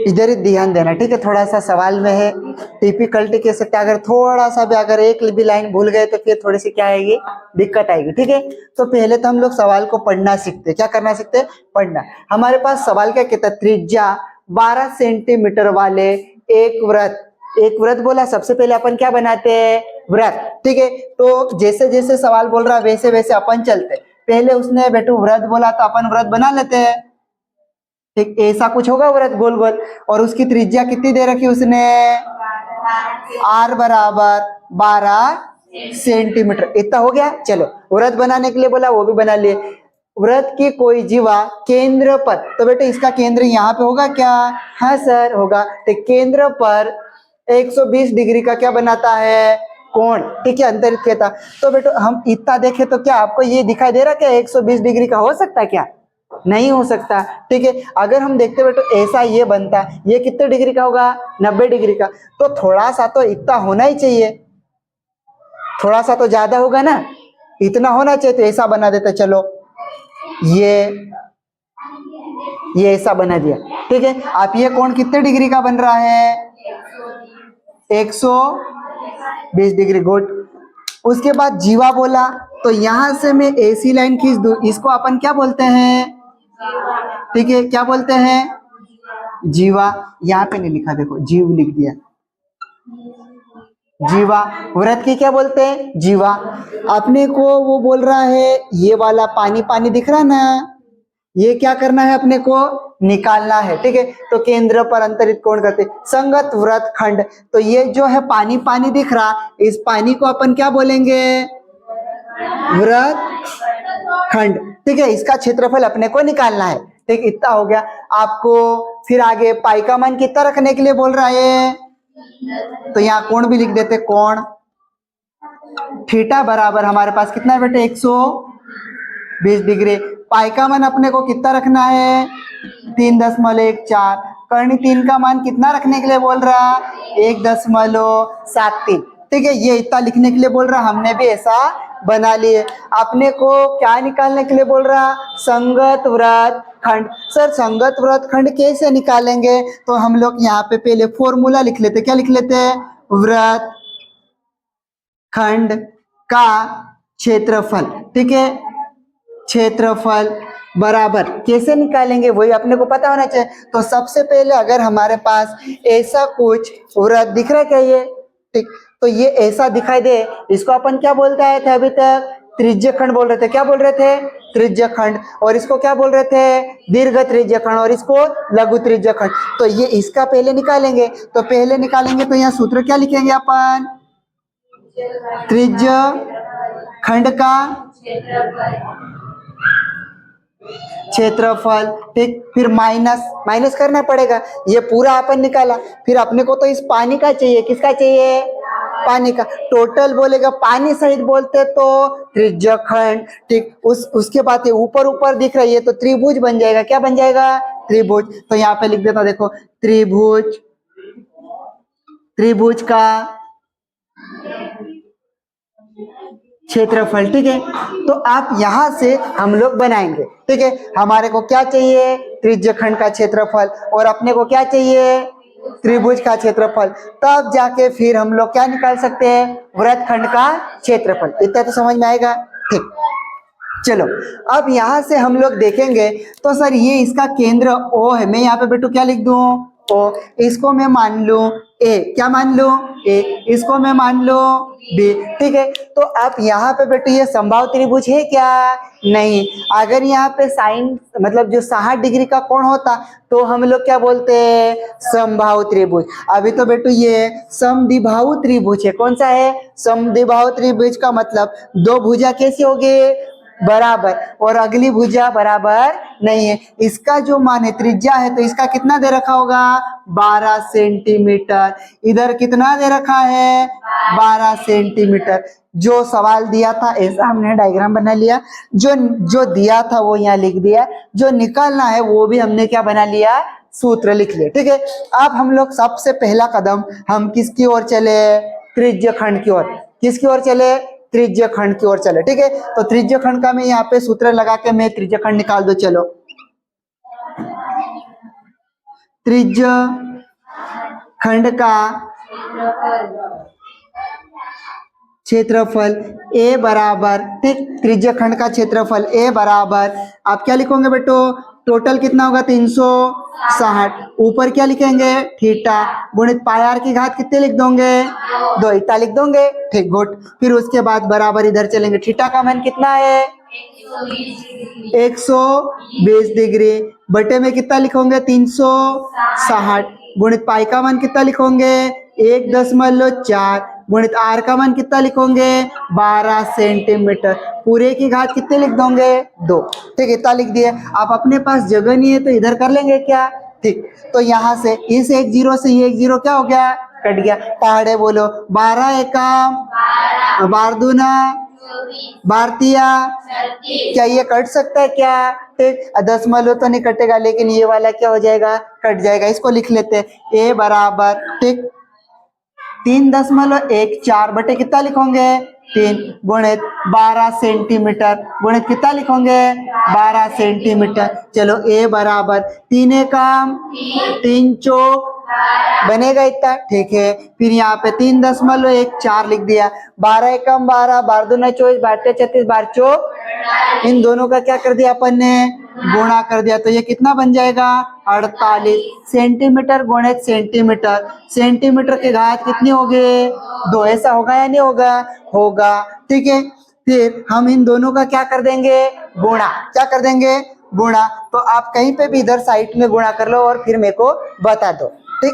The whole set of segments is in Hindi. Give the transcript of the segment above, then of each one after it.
इधर ही ध्यान देना, ठीक है। थोड़ा सा सवाल में है टिपिकलिटी कह सकते हैं, अगर थोड़ा सा भी अगर एक भी लाइन भूल गए तो फिर थोड़ी सी क्या आएगी, दिक्कत आएगी, ठीक है। तो पहले तो हम लोग सवाल को पढ़ना सीखते, क्या करना सीखते, पढ़ना। हमारे पास सवाल क्या कहता है, त्रिज्या 12 सेंटीमीटर वाले एक वृत्त बोला। सबसे पहले अपन क्या बनाते हैं, वृत्त, ठीक है। तो जैसे जैसे सवाल बोल रहा वैसे वैसे अपन चलते। पहले उसने बेटू वृत्त बोला तो अपन वृत्त बना लेते हैं, ठीक। ऐसा कुछ होगा वृत्त गोल गोल, और उसकी त्रिज्या कितनी दे रखी उसने, r बराबर 12 सेंटीमीटर, इतना हो गया। चलो वृत्त बनाने के लिए बोला, वो भी बना लिए। वृत्त की कोई जीवा केंद्र पर, तो बेटे इसका केंद्र यहाँ पे होगा क्या, हाँ सर होगा। तो केंद्र पर 120 डिग्री का क्या बनाता है, कोण, ठीक है, अंतरित कहता। तो बेटो हम इतना देखें तो क्या आपको ये दिखाई दे रहा क्या 120 डिग्री का हो सकता है क्या, नहीं हो सकता, ठीक है। अगर हम देखते बेटो ऐसा ये बनता, ये कितने डिग्री का होगा, 90 डिग्री का। तो थोड़ा सा तो इतना होना ही चाहिए, थोड़ा सा तो ज्यादा होगा ना, इतना होना चाहिए। तो ऐसा बना देते, चलो ये ऐसा बना दिया, ठीक है। आप ये कोण कितने डिग्री का बन रहा है, 120 डिग्री, गुड। उसके बाद जीवा बोला, तो यहां से मैं ऐसी लाइन खींच दूं, इसको अपन क्या बोलते हैं, ठीक है, क्या बोलते हैं, जीवा। यहाँ पे नहीं लिखा, देखो जीव लिख दिया, जीवा। वृत्त की क्या बोलते हैं, जीवा। अपने को वो बोल रहा है ये वाला पानी पानी दिख रहा ना, ये क्या करना है, अपने को निकालना है, ठीक है। तो केंद्र पर अंतरित कोण करते संगत वृत्त खंड। तो ये जो है पानी पानी दिख रहा, इस पानी को अपन क्या बोलेंगे, वृत्त खंड, ठीक है। इसका क्षेत्रफल अपने को निकालना है, ठीक, इतना हो गया आपको। फिर आगे पाई का मान कितना रखने के लिए बोल रहा है, तो यहाँ कोण भी लिख देते, कोण थीटा बराबर हमारे पास कितना है बेटे, 120 डिग्री। पाई का मान अपने को कितना रखना है, 3.14। कर्णी 3 का मान कितना रखने के लिए बोल रहा, 1.73, ठीक है। ये इतना लिखने के लिए बोल रहा, हमने भी ऐसा बना लिए। अपने को क्या निकालने के लिए बोल रहा, संगत वृत्त खंड। सर संगत वृत्त खंड कैसे निकालेंगे, तो हम लोग यहाँ पे पहले फॉर्मूला लिख लेते, क्या लिख लेते हैं, वृत्त खंड का क्षेत्रफल, ठीक है, क्षेत्रफल बराबर कैसे निकालेंगे वही अपने को पता होना चाहिए। तो सबसे पहले अगर हमारे पास ऐसा कुछ वृत्त दिख रहा है क्या, ये, ठीक, तो ये ऐसा दिखाई दे, इसको अपन क्या बोलते आए थे अभी तक, त्रिज्य खंड बोल रहे थे, क्या बोल रहे थे, त्रिज्य खंड। और इसको क्या बोल रहे थे, दीर्घ त्रिज्य खंड, और इसको लघु त्रिज्य खंड। तो ये इसका पहले निकालेंगे, तो पहले निकालेंगे तो यहाँ सूत्र क्या लिखेंगे अपन, त्रिज्य खंड का क्षेत्रफल, ठीक। फिर माइनस करना पड़ेगा, ये पूरा अपन निकाला। फिर अपने को तो इस पानी का चाहिए, किसका चाहिए, पानी का। टोटल बोलेगा पानी सहित बोलते तो त्रिज्य खंड, ठीक। उसके बाद ये ऊपर ऊपर दिख रही है तो त्रिभुज बन जाएगा, क्या बन जाएगा, त्रिभुज। तो यहाँ पे लिख देता, देखो त्रिभुज का क्षेत्रफल, ठीक है। तो आप यहां से हम लोग बनाएंगे, ठीक है। हमारे को क्या चाहिए, त्रिज्य खंड का क्षेत्रफल, और अपने को क्या चाहिए, त्रिभुज का क्षेत्रफल। तब जाके फिर हम लोग क्या निकाल सकते हैं, वृत्त खंड का क्षेत्रफल। इतना तो समझ में आएगा, ठीक। चलो अब यहां से हम लोग देखेंगे, तो सर ये इसका केंद्र O है, मैं यहाँ पे बेटू क्या लिख दूं, O। इसको मैं मान लूं A, क्या मान लूं, A। इसको मैं मान लूं B, ठीक है। तो आप यहाँ पे बेटू ये संभाव त्रिभुज है क्या, नहीं। अगर यहाँ पे साइन मतलब जो 60 डिग्री का कोण होता तो हम लोग क्या बोलते हैं, समबाहु त्रिभुज। अभी तो बेटू ये समद्विबाहु त्रिभुज है। कौन सा है, समद्विबाहु त्रिभुज का मतलब दो भुजा कैसी होगी, बराबर, और अगली भुजा बराबर नहीं है। इसका जो मान है त्रिज्या है, तो इसका कितना दे रखा होगा, 12 सेंटीमीटर। इधर कितना दे रखा है, 12 सेंटीमीटर। जो सवाल दिया था ऐसा हमने डायग्राम बना लिया, जो दिया था वो यहाँ लिख दिया, जो निकालना है वो भी हमने क्या बना लिया, सूत्र लिख लिया, ठीक है। अब हम लोग सबसे पहला कदम हम किसकी ओर चले, त्रिज्य खंड की ओर। किसकी ओर चले, त्रिज्य खंड की ओर चले, ठीक है। तो त्रिज्य खंड का मैं यहाँ पे सूत्र लगा के मैं त्रिज्य खंड निकाल दो, चलो। त्रिज्य खंड का क्षेत्रफल ए बराबर, ठीक, त्रिज्य खंड का क्षेत्रफल ए बराबर, आप क्या लिखोगे बेटो, टोटल कितना होगा 360, ऊपर क्या लिखेंगे थीटा गुणित पाई आर की घात कितने लिख दोगे, 2, इतना लिख दोगे, ठीक, गुड। फिर उसके बाद बराबर इधर चलेंगे, थीटा का मान कितना है 120 डिग्री, बटे में कितना लिखोगे 360, गुणित पाई का मान कितना लिखोगे 1.4, गुणित आर का मान कितना लिखोगे 12 सेंटीमीटर, पूरे की घात कितने लिख दोगे 2, ठीक, इतना लिख दिए। आप अपने पास जगह नहीं है तो इधर कर लेंगे क्या, ठीक, तो यहाँ से इस 10 से ये 10 क्या हो गया, कट गया। पहाड़े बोलो 12 एकम 12 दूना 12 क्या ये कट सकता है क्या, ठीक, 10 तो नहीं कटेगा, लेकिन ये वाला क्या हो जाएगा, कट जाएगा। इसको लिख लेते हैं ए बराबर, ठीक, 3.14 बटे कितना लिखोगे 3, गुणित 12 सेंटीमीटर, गुणित कितना लिखोगे 12 सेंटीमीटर। चलो ए बराबर 3 एकम 3 चौक बनेगा इतना, ठीक है। फिर यहाँ पे 3.14 लिख दिया, 12 एकम 12, 12 दूना 24, 12 36, 12 चौक, इन दोनों का क्या कर दिया अपन ने, गुणा कर दिया, तो ये कितना बन जाएगा 48 सेंटीमीटर गुणित सेंटीमीटर, सेंटीमीटर की घात कितनी होगी 2, ऐसा होगा या नहीं होगा, होगा, ठीक है। फिर हम इन दोनों का क्या कर देंगे, गुणा, क्या कर देंगे, गुणा। तो आप कहीं पे भी इधर साइड में गुणा कर लो और फिर मेरे को बता दो, ठीक।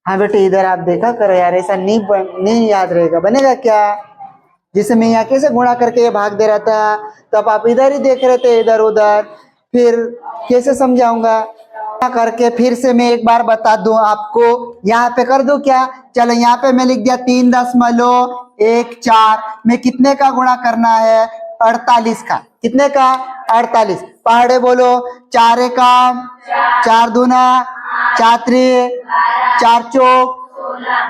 हाँ बेटे इधर आप देखा करो यार, ऐसा नहीं याद रहेगा, बनेगा क्या, जिसे मैं यहाँ कैसे गुणा करके ये भाग दे रहा था, तब आप इधर ही देख रहे थे इधर उधर, फिर कैसे समझाऊंगा करके। फिर से मैं एक बार बता दूं आपको, यहाँ पे कर दूं क्या, चलो यहाँ पे मैं लिख दिया 3.14 में कितने का गुणा करना है 48 का, कितने का 48, पहाड़े बोलो 4 एकम 4 दूना 4 त्रिक 4 चौक,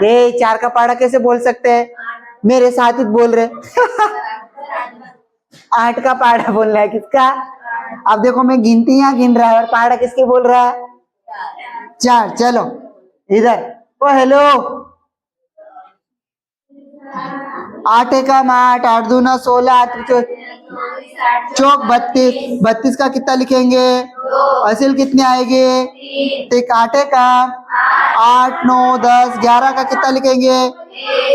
ये 4 का पहाड़ा कैसे बोल सकते हैं, मेरे साथ ही बोल रहे 8 का पहाड़ा बोलना है किसका, अब देखो मैं गिनती यहाँ गिन रहा है और पहाड़ा किसके बोल रहा है 4, चलो इधर, ओ हेलो 8 एकम 8, 8 दूना 16, 8 चौक 32, 32 का कितना लिखेंगे, असिल कितनी आएगी, ठीक, 8 एकम 8 9 10 11 का कितना लिखेंगे,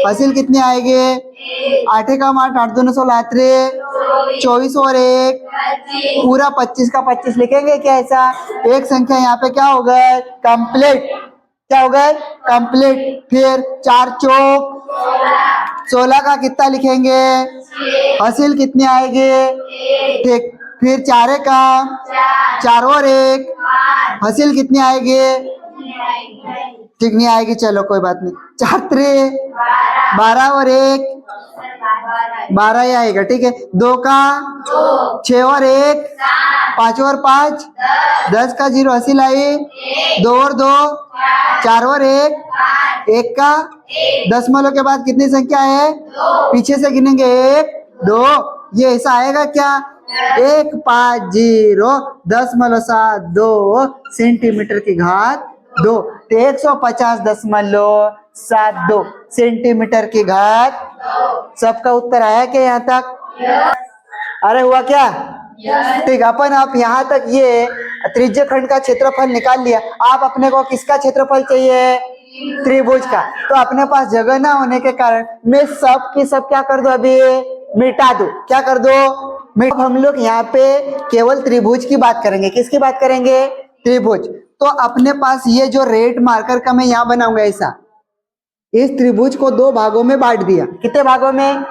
असिल कितनी आएगी, 8 एकम 8, 8 दूना 16, 24 और 1 पूरा 25 का 25 लिखेंगे क्या, ऐसा एक संख्या यहाँ पे क्या हो गए कंप्लीट, क्या हो गए कंप्लीट। फिर 4 चौक 16 का कितना लिखेंगे, हासिल कितनी आएगी, ठीक, फिर 4 एकम 4 और 1 हासिल कितनी आएगी, ठीक नहीं आएगी, चलो कोई बात नहीं, 4 त्रिक 12 और 1 12 ही आएगा, ठीक है। 2 का 6 और 1 5 और 5 10 का 0 हासिल आई, 2 और 2 4 और 1 का 10 के बाद कितनी संख्या है, पीछे से गिनेंगे 1 2, ये ऐसा आएगा क्या 150 10.72 सेंटीमीटर की घात 2, तो 150.72 सेंटीमीटर की घात। सबका उत्तर आया क्या यहाँ तक, अरे हुआ क्या, ठीक, अपन आप यहाँ तक ये त्रिज्य खंड का क्षेत्रफल निकाल लिया। आप अपने को किसका क्षेत्रफल चाहिए, त्रिभुज का, तो अपने पास जगह ना होने के कारण मैं सब की सब क्या कर दो, अभी मिटा दो, क्या कर दो अब हम लोग यहाँ पे केवल त्रिभुज की बात करेंगे, किसकी बात करेंगे, त्रिभुज। तो अपने पास ये जो रेड मार्कर का मैं यहाँ बनाऊंगा ऐसा, इस त्रिभुज को 2 भागों में बांट दिया, कितने भागों में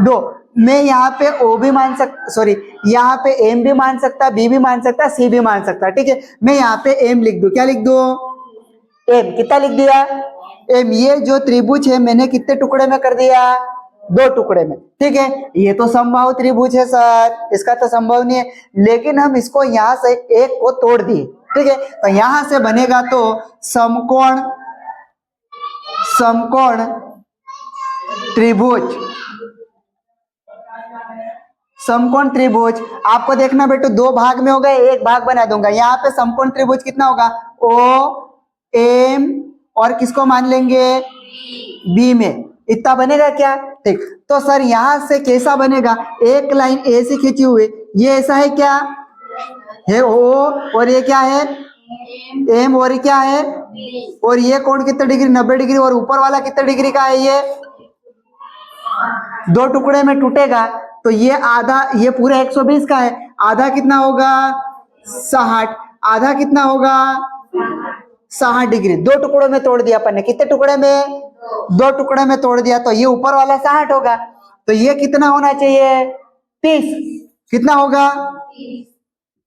2, मैं यहाँ पे O भी मान सकता, सॉरी यहाँ पे M भी मान सकता, B भी मान सकता, C भी मान सकता, ठीक है। मैं यहाँ पे M लिख दूं, क्या लिख दूं, M, कितना लिख दिया M। ये जो त्रिभुज है मैंने कितने टुकड़े में कर दिया, 2 टुकड़े में, ठीक है। ये तो समबाहु त्रिभुज है सर, इसका तो संभव नहीं है, लेकिन हम इसको यहाँ से एक को तोड़ दिए, ठीक है। तो यहाँ से बनेगा तो समकोण त्रिभुज, समकोण त्रिभुज आपको देखना बेटो, दो भाग में हो गए, एक भाग बना दूंगा। यहाँ पे समकोण त्रिभुज कितना होगा, ओ एम और किसको मान लेंगे, बी में, इतना बनेगा क्या, ठीक। तो सर यहाँ से कैसा बनेगा, एक लाइन ए से खींची हुई, ये ऐसा है क्या, है ओ, और ये क्या है एम, और ये क्या है, और ये कोण कितना डिग्री, 90 डिग्री, और ऊपर वाला कितना डिग्री का है, ये दो टुकड़े में टूटेगा, तो ये आधा, ये पूरा 120 का है, आधा कितना होगा 60, आधा कितना होगा 60 डिग्री, दो टुकड़ों में तोड़ दिया अपन ने, कितने टुकड़े में, दो टुकड़े में तोड़ दिया, तो ये ऊपर वाला 60 होगा, तो ये कितना होना चाहिए 30, कितना होगा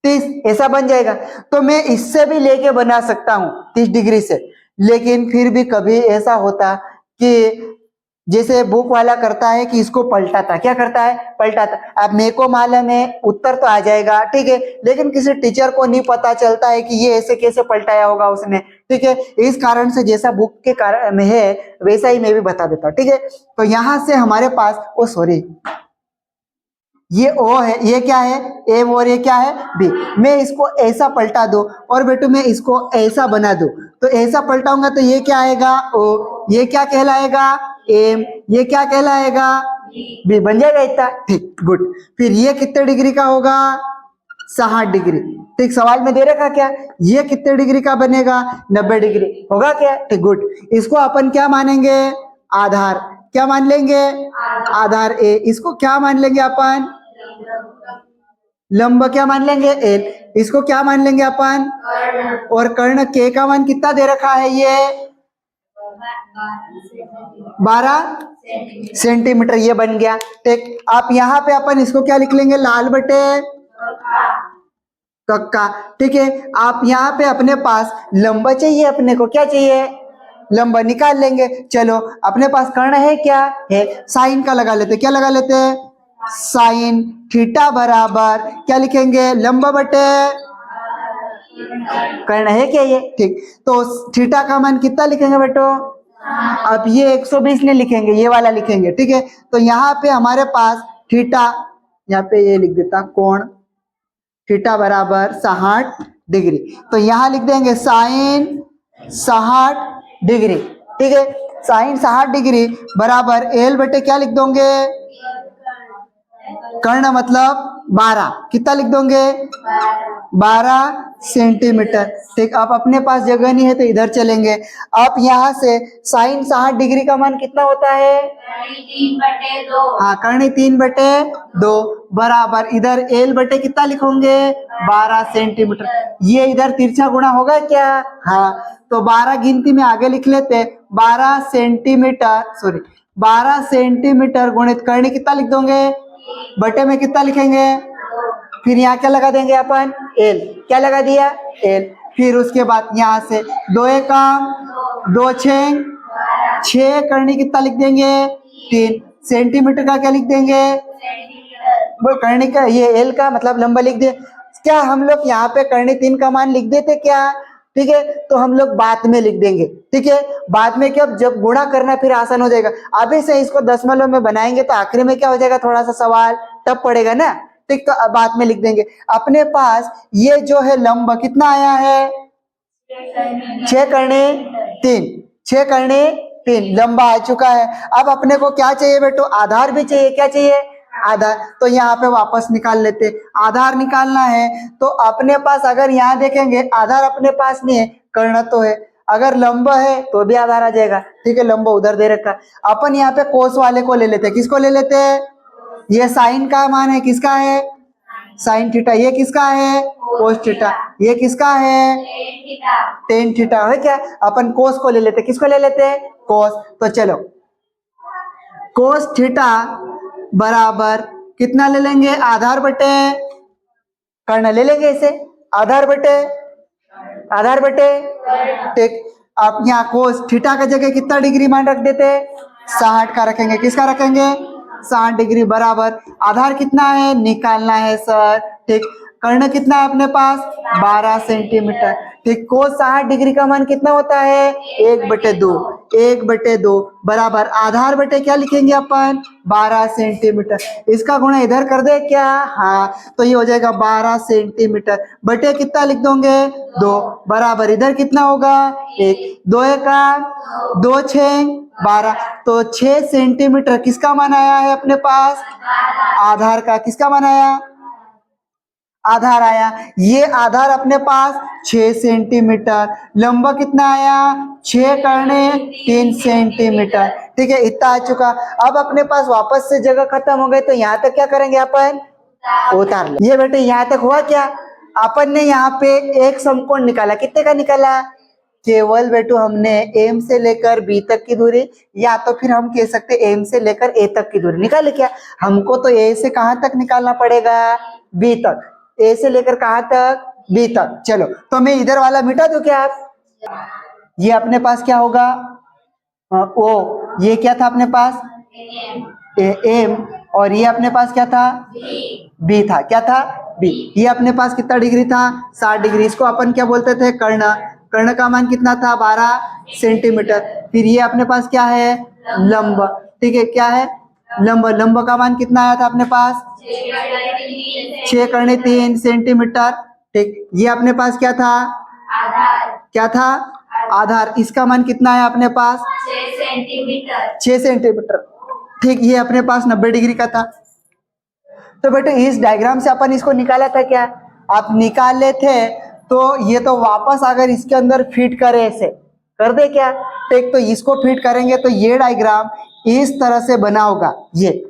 30, ऐसा बन जाएगा। तो मैं इससे भी लेके बना सकता हूं 30 डिग्री से, लेकिन फिर भी कभी ऐसा होता कि जैसे बुक वाला करता है कि इसको पलटाता, क्या करता है, पलटाता। अब मेरे को मालूम है उत्तर तो आ जाएगा, ठीक है, लेकिन किसी टीचर को नहीं पता चलता है कि ये ऐसे कैसे पलटाया होगा उसने, ठीक है। इस कारण से जैसा बुक के कारण में है वैसा ही मैं भी बता देता हूं, ठीक है। तो यहां से हमारे पास, ओ सॉरी, ये ओ है, ये क्या है एम, और ये क्या है बी। मैं इसको ऐसा पलटा दूं और बेटू मैं इसको ऐसा बना दूं, तो ऐसा पलटाऊंगा तो ये क्या आएगा ओ, ये क्या कहलाएगा एम, ये क्या कहलाएगा बी, बन जाएगा इतना, ठीक, गुड। फिर ये कितने डिग्री का होगा 60 डिग्री, ठीक। सवाल में दे रखा क्या, ये कितने डिग्री का बनेगा 90 डिग्री होगा क्या, ठीक, गुड। इसको अपन क्या मानेंगे, आधार, क्या मान लेंगे, आधार ए। इसको क्या मान लेंगे अपन, लंब क्या मान लेंगे एल। इसको क्या मान लेंगे अपन, और कर्ण के का मान कितना दे रखा है, ये 12 सेंटीमीटर, ये बन गया, ठीक। आप यहाँ पे अपन इसको क्या लिख लेंगे, लाल बटे कक्का, ठीक है। आप यहाँ पे अपने पास लंब चाहिए, अपने को क्या चाहिए, लंब निकाल लेंगे। चलो अपने पास कर्ण है, क्या है, साइन का लगा लेते, क्या लगा लेते हैं, साइन थीटा बराबर क्या लिखेंगे, लंब बटे कर्ण है क्या ये, ठीक। तो थीटा का मान कितना लिखेंगे बेटो, अब ये 120 नहीं लिखेंगे, ये वाला लिखेंगे, ठीक है। तो यहाँ पे हमारे पास थीटा, यहाँ पे ये लिख देता कोण थीटा बराबर 60 डिग्री, तो यहाँ लिख देंगे साइन 60 डिग्री, ठीक है। साइन 60 डिग्री बराबर एल बटे क्या लिख दोगे, कर्ण मतलब 12, कितना लिख दोगे 12 सेंटीमीटर, ठीक। अब अपने पास जगह नहीं है तो इधर चलेंगे। आप यहाँ से साइन 60 डिग्री का मान कितना होता है, 3/2, हाँ कर्ण 3/2 बराबर इधर एल बटे कितना लिखोगे 12 सेंटीमीटर, ये इधर तिरछा गुणा होगा क्या, हाँ। तो 12 गिनती में आगे लिख लेते, 12 सेंटीमीटर, सॉरी 12 सेंटीमीटर गुणित कर्ण कितना लिख दोगे, बटे में कितना लिखेंगे, फिर यहाँ क्या लगा देंगे अपन एल, क्या लगा दिया एल। फिर उसके बाद यहाँ से 2 एकम 2 6 करनी कितना लिख देंगे 3 सेंटीमीटर का क्या लिख देंगे, वो करनी का ये एल का मतलब लंबा लिख दे। क्या हम लोग यहाँ पे करनी 3 का मान लिख देते क्या, ठीक है। तो हम लोग बाद में लिख देंगे, ठीक है, बाद में क्या, जब गुणा करना फिर आसान हो जाएगा। अभी से इसको दशमलव में बनाएंगे तो आखिरी में क्या हो जाएगा, थोड़ा सा सवाल टफ पड़ेगा ना, ठीक। तो अब बाद में लिख देंगे। अपने पास ये जो है लंब कितना आया है 6 करने 3, 6 करने 3 लंबा आ चुका है। अब अपने को क्या चाहिए बेटो, आधार भी चाहिए, क्या चाहिए आधार। तो यहाँ पे वापस निकाल लेते, आधार निकालना है तो अपने पास अगर यहाँ देखेंगे आधार अपने पास नहीं है, कर्ण तो है, अगर लंब है तो भी आधार आ जाएगा, ठीक है। लंब उधर दे रखा, अपन यहाँ पे कोस वाले को ले लेते, किसको ले लेते हैं, ये साइन का मान है, किसका है साइन थीटा, ये किसका है कोस थीटा, ये किसका है टेन थीटा है क्या। अपन कोस को ले लेते, किसको ले लेते कोस। तो चलो कोस थीटा बराबर कितना ले लेंगे, आधार बटे कर्ण ले लेंगे, इसे आधार बटे ठीक। आप यहाँ कोस थीटा का जगह कितना डिग्री मान रख देते 60 का रखेंगे, किसका रखेंगे 60 डिग्री बराबर आधार कितना है निकालना है सर, ठीक। कर्ण कितना है अपने पास 12 सेंटीमीटर, ठीक, कोस 60 डिग्री का मान कितना होता है 1/2, 1/2 बराबर आधार बटे क्या लिखेंगे अपन 12 सेंटीमीटर। इसका गुणा इधर कर दे क्या, हाँ, तो ये हो जाएगा 12 सेंटीमीटर बटे कितना लिख दोगे 2 बराबर इधर कितना होगा 1, 2 का 2 6 12, तो 6 सेंटीमीटर किसका मान आया है अपने पास आधार का, किसका मान आया आधार आया। ये आधार अपने पास 6 सेंटीमीटर, लंबा कितना आया 6 करने 3 सेंटीमीटर। ठीक है, इतना आ चुका। अब अपने पास वापस से जगह खत्म हो गई तो यहाँ तक क्या करेंगे अपन उतार ले। ये बेटे यहाँ तक हुआ क्या, अपन ने यहाँ पे एक समकोण निकाला, कितने का निकाला केवल बेटू हमने एम से लेकर बी तक की दूरी, या तो फिर हम कह सकते एम से लेकर ए तक की दूरी निकाले। क्या हमको तो ए से कहां तक निकालना पड़ेगा बी तक, ए से लेकर कहां तक बी तक। चलो तो मैं इधर वाला मिटा दूं क्या आप, ये अपने पास क्या होगा ओ, ये क्या था अपने पास एम, और ये अपने पास क्या था बी था, क्या था बी। ये अपने पास कितना डिग्री था 60 डिग्री। इसको अपन क्या बोलते थे कर्ण, कर्ण का मान कितना था 12 सेंटीमीटर। फिर ये अपने पास क्या है लंब, ठीक है, क्या है लंब, लंब का मान कितना आया था अपने पास 6 करने 3 सेंटीमीटर। ठीक, ये अपने पास क्या था आधार, क्या था आधार, इसका मान कितना है अपने पास 6 सेंटीमीटर। ठीक, ये अपने पास 90 डिग्री का था। तो बेटे इस डायग्राम से अपन इसको निकाला था क्या, आप निकाले थे, तो ये तो वापस अगर इसके अंदर फिट करे ऐसे कर दे क्या, ठीक, तो इसको फिट करेंगे तो ये डायग्राम इस तरह से बना होगा, ये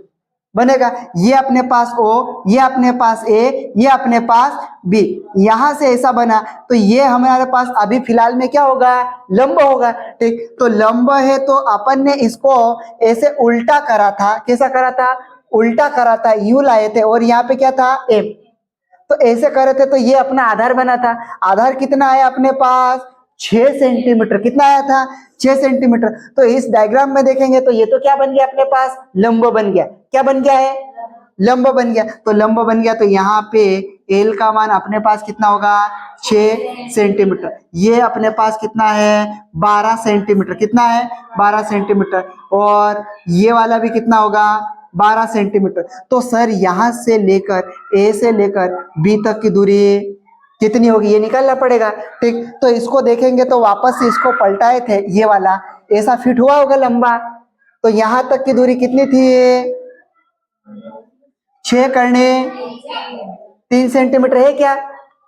बनेगा, ये अपने पास ओ, ये अपने पास ए, ये अपने पास बी, यहां से ऐसा बना तो ये हमारे पास अभी फिलहाल में क्या होगा लंब होगा। ठीक, तो लंब है तो अपन ने इसको ऐसे उल्टा करा था, कैसा करा था उल्टा करा था, यू लाए थे और यहाँ पे क्या था एम, तो ऐसे करे थे तो ये अपना आधार बना था। आधार कितना आया अपने पास 6 सेंटीमीटर, कितना आया था 6 सेंटीमीटर। तो इस डायग्राम में देखेंगे तो ये तो क्या बन गया अपने पास लंब बन गया, क्या बन गया है लंब बन गया। तो लंब बन गया तो यहाँ पे एल का मान अपने पास कितना होगा 6 सेंटीमीटर, ये अपने पास कितना है 12 सेंटीमीटर, कितना है 12 सेंटीमीटर, और ये वाला भी कितना होगा 12 सेंटीमीटर। तो सर यहां से लेकर ए से लेकर बी तक की दूरी कितनी होगी ये निकालना पड़ेगा। ठीक, तो इसको देखेंगे तो वापस से इसको पलटाए थे, ये वाला ऐसा फिट हुआ होगा लंबा, तो यहां तक की दूरी कितनी थी 6 करने 3 सेंटीमीटर है क्या।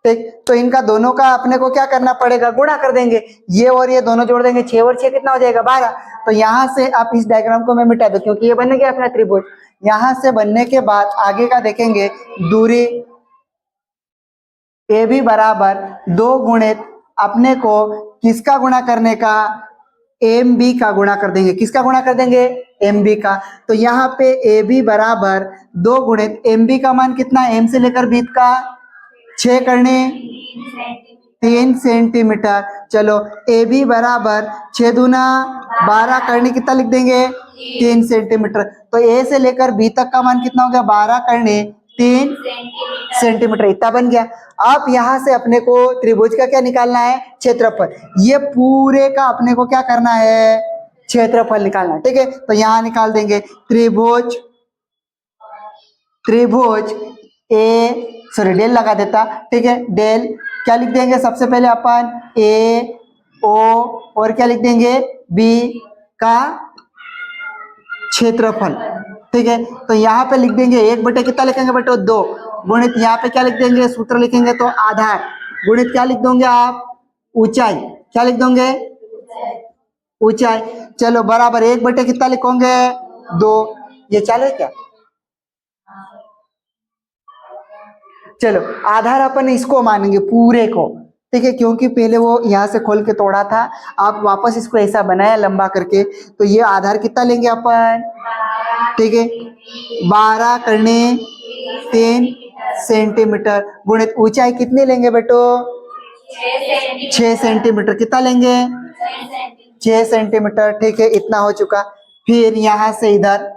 ठीक, तो इनका दोनों का अपने को क्या करना पड़ेगा गुणा कर देंगे, ये और ये दोनों जोड़ देंगे 6 और 6 कितना हो जाएगा 12। तो यहां से आप इस डायग्राम को मैं मिटा दूं क्योंकि ये बन गया अपना त्रिभुज। यहां से बनने के बाद आगे का देखेंगे दूरी ए भी बराबर 2 गुणित अपने को किसका गुणा करने का एम बी का गुणा कर देंगे, किसका गुणा कर देंगे एम बी का। तो यहाँ पे ए बी बराबर 2 गुणित एम बी का मान कितना एम से लेकर बी का 6 करने 3 सेंटीमीटर। चलो ए बी बराबर 6 दूना 12 करने कितना लिख देंगे 3 सेंटीमीटर। तो ए से लेकर बी तक का मान कितना हो गया 12 करने 3 सेंटीमीटर, इतना बन गया। अब यहां से अपने को त्रिभुज का क्या निकालना है क्षेत्रफल, ये पूरे का अपने को क्या करना है क्षेत्रफल निकालना है। ठीक है, तो यहां निकाल देंगे त्रिभुज, त्रिभुज ए सॉरी डेल लगा देता, ठीक है, डेल क्या लिख देंगे सबसे पहले अपन ए ओ और क्या लिख देंगे बी का क्षेत्रफल। ठीक है, तो यहाँ पे लिख देंगे 1 कितना लिखेंगे बेटे 2 गुणित यहाँ पे क्या लिख देंगे सूत्र लिखेंगे तो आधार गुणित क्या लिख दोगे आप ऊंचाई, क्या लिख दोगे ऊंचाई। चलो बराबर 1 कितना लिखोगे 2, ये चाले क्या। चलो आधार अपन इसको मानेंगे पूरे को, ठीक है, क्योंकि पहले वो यहाँ से खोल के तोड़ा था, आप वापस इसको ऐसा बनाया लंबा करके, तो ये आधार कितना लेंगे अपन, ठीक है 12 करने 3 सेंटीमीटर गुणित ऊंचाई कितनी लेंगे बेटो 6 सेंटीमीटर, कितना लेंगे 6 सेंटीमीटर। ठीक है, इतना हो चुका। फिर यहां से इधर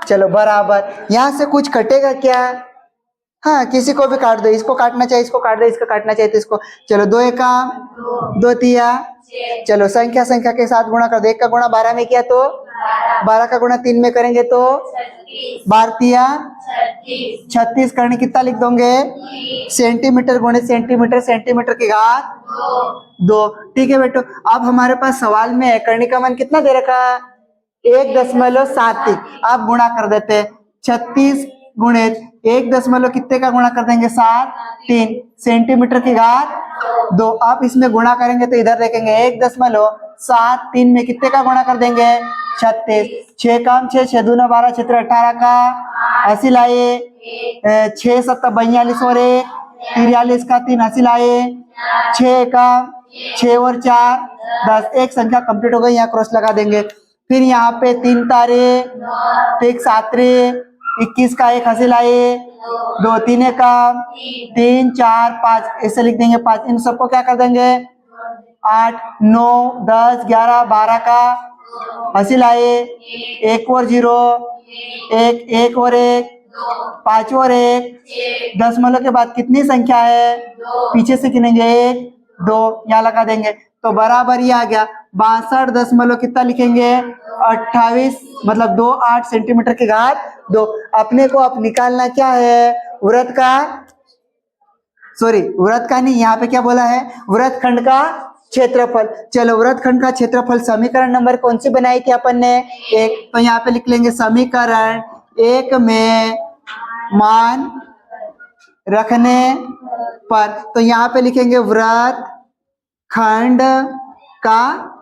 चलो बराबर, यहां से कुछ कटेगा क्या हाँ, किसी को भी काट दो, इसको काटना चाहिए, इसको काट दो, इसको काटना चाहिए तो इसको। चलो, दो एका दो तिया, चलो संख्या संख्या के साथ गुणा कर दो। 1 का गुणा 12 में किया तो 12 का गुणा 3 में करेंगे तो 12 तिया 36 करने कितना लिख दोगे? सेंटीमीटर गुणे सेंटीमीटर, सेंटीमीटर की घात 2। ठीक है बेटो, अब हमारे पास सवाल में है करने का मान कितना दे रखा? 1.73। आप गुणा कर देते, 36 गुणे 1 दशमलव कितने का गुणा कर देंगे? 7, 3 सेंटीमीटर की घात 2। आप इसमें गुणा करेंगे तो इधर देखेंगे 1.73 में कितने का गुणा कर देंगे? 36। 6 काम 6, 6 दूना 12, 6 18 का 80 लाए, 6 7 42 और 1 43 का 3 80 लाए, 6 का 6 और 4 10। एक संख्या कंप्लीट हो गई, यहाँ क्रॉस लगा देंगे। फिर यहाँ पे 3 तारे, फिर 7 रे 21 का 1 80 लाए, 2 3 का 3 4 5 ऐसे लिख देंगे 5। इन सबको क्या कर देंगे? 8 9 10 11 12 का 80 लाए, 1 और 0 1 1 और 1 5 और 1 दशमलव के बाद कितनी संख्या है? पीछे से गिनेंगे 1 2, यहाँ लगा देंगे तो बराबर ही आ गया 62 दशमलव कितना लिखेंगे? 28, मतलब 28 सेंटीमीटर की घात 2। अपने को अब निकालना क्या है? वृत्त का, सॉरी वृत्त का नहीं, यहाँ पे क्या बोला है? वृत्तखंड का क्षेत्रफल। चलो, वृत्तखंड का क्षेत्रफल समीकरण नंबर कौन सी बनाई थी अपन ने? 1। तो यहाँ पे लिख लेंगे समीकरण 1 में मान रखने पर, तो यहाँ पे लिखेंगे वृत्तखंड का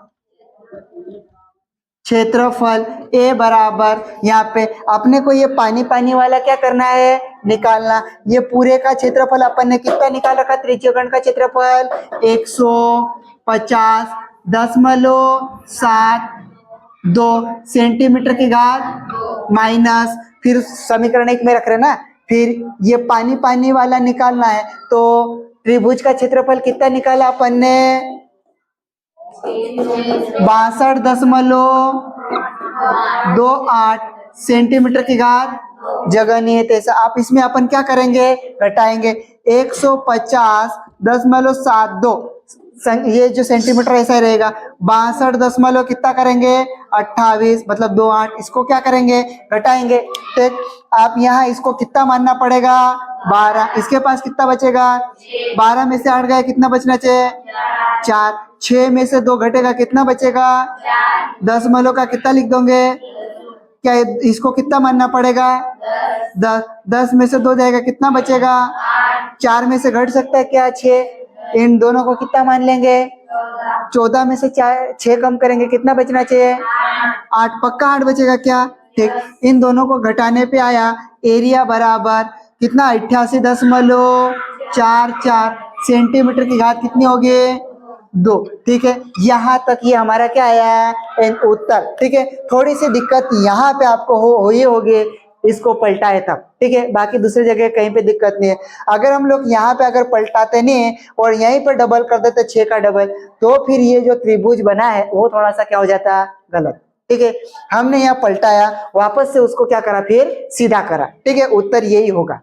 क्षेत्रफल A बराबर, यहाँ पे अपने को ये पानी पानी वाला क्या करना है? निकालना। ये पूरे का क्षेत्रफल अपन ने कितना निकाल रखा? त्रिज्यखंड का क्षेत्रफल 150.72 सेंटीमीटर की घात माइनस, फिर समीकरण 1 में रख रहे ना, फिर ये पानी पानी वाला निकालना है तो त्रिभुज का क्षेत्रफल कितना निकाला अपन ने? 62.28 सेंटीमीटर की घात जगह नहीं है तैसा। आप इसमें अपन क्या करेंगे? घटाएंगे 150.72, ये जो सेंटीमीटर ऐसा रहेगा। 62 दशमलव कितना करेंगे? 28, मतलब 28। इसको क्या करेंगे? घटाएंगे। तो आप यहाँ इसको कितना मानना पड़ेगा? 12। इसके पास कितना बचेगा? 12 में से 8 गए, कितना बचना चाहिए? 4। 6 में से 2 घटेगा, कितना बचेगा? दशमलव का कितना लिख दोगे? क्या इसको कितना मानना पड़ेगा? 10। 10 में से 2 जाएगा, कितना बचेगा? 4 में से घट सकता है क्या? 6। इन दोनों को कितना मान लेंगे? 14 में से 6 कम करेंगे, कितना बचना चाहिए? 8। पक्का 8 बचेगा क्या? ठीक। इन दोनों को घटाने पे आया एरिया बराबर कितना? 88.44 सेंटीमीटर की घात कितनी होगी? 2। ठीक है, यहाँ तक ये हमारा क्या आया? उत्तर। ठीक है, थोड़ी सी दिक्कत यहाँ पे आपको हुई होगी, इसको पलटाए तब। ठीक है, बाकी दूसरी जगह कहीं पे दिक्कत नहीं है। अगर हम लोग यहाँ पे अगर पलटाते नहीं और यहीं पर डबल कर देते 6 का डबल, तो फिर ये जो त्रिभुज बना है वो थोड़ा सा क्या हो जाता? गलत। ठीक है, हमने यहाँ पलटाया, वापस से उसको क्या करा? फिर सीधा करा। ठीक है, उत्तर यही होगा।